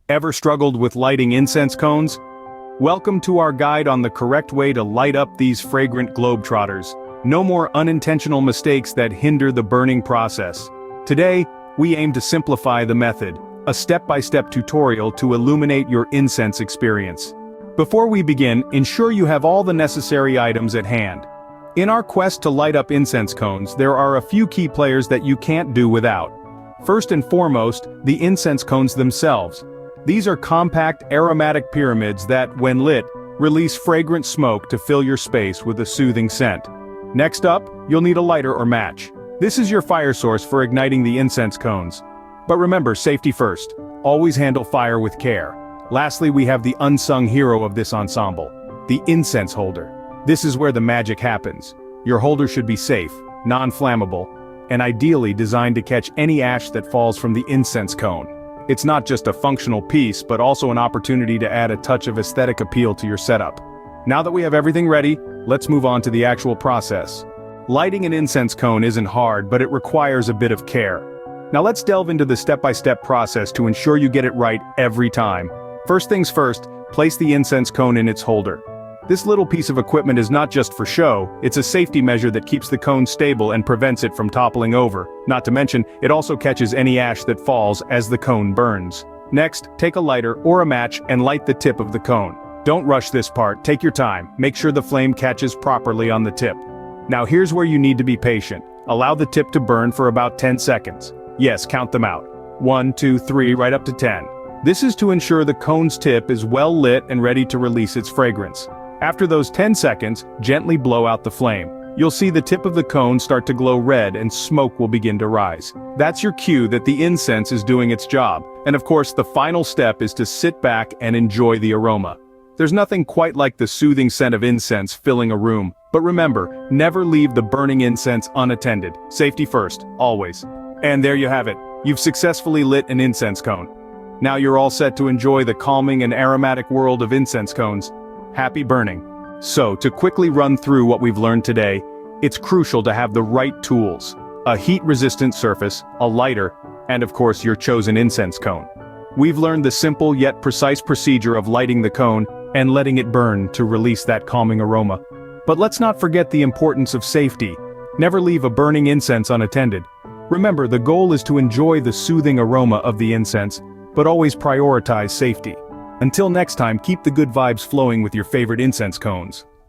Ever struggled with lighting incense cones? Welcome to our guide on the correct way to light up these fragrant globetrotters. No more unintentional mistakes that hinder the burning process. Today, we aim to simplify the method, a step-by-step tutorial to illuminate your incense experience. Before we begin, ensure you have all the necessary items at hand. In our quest to light up incense cones, there are a few key players that you can't do without. First and foremost, the incense cones themselves. These are compact, aromatic pyramids that, when lit, release fragrant smoke to fill your space with a soothing scent. Next up, you'll need a lighter or match. This is your fire source for igniting the incense cones. But remember, safety first. Always handle fire with care. Lastly, we have the unsung hero of this ensemble, the incense holder. This is where the magic happens. Your holder should be safe, non-flammable, and ideally designed to catch any ash that falls from the incense cone. It's not just a functional piece, but also an opportunity to add a touch of aesthetic appeal to your setup. Now that we have everything ready, let's move on to the actual process. Lighting an incense cone isn't hard, but it requires a bit of care. Now let's delve into the step-by-step process to ensure you get it right every time. First things first, place the incense cone in its holder. This little piece of equipment is not just for show, it's a safety measure that keeps the cone stable and prevents it from toppling over. Not to mention, it also catches any ash that falls as the cone burns. Next, take a lighter or a match and light the tip of the cone. Don't rush this part, take your time, make sure the flame catches properly on the tip. Now here's where you need to be patient. Allow the tip to burn for about 10 seconds. Yes, count them out. 1, 2, 3, right up to 10. This is to ensure the cone's tip is well lit and ready to release its fragrance. After those 10 seconds, gently blow out the flame. You'll see the tip of the cone start to glow red and smoke will begin to rise. That's your cue that the incense is doing its job. And of course, the final step is to sit back and enjoy the aroma. There's nothing quite like the soothing scent of incense filling a room. But remember, never leave the burning incense unattended. Safety first, always. And there you have it. You've successfully lit an incense cone. Now you're all set to enjoy the calming and aromatic world of incense cones. Happy burning. So, to quickly run through what we've learned today, it's crucial to have the right tools. A heat-resistant surface, a lighter, and of course your chosen incense cone. We've learned the simple yet precise procedure of lighting the cone and letting it burn to release that calming aroma. But let's not forget the importance of safety. Never leave a burning incense unattended. Remember, the goal is to enjoy the soothing aroma of the incense, but always prioritize safety. Until next time, keep the good vibes flowing with your favorite incense cones.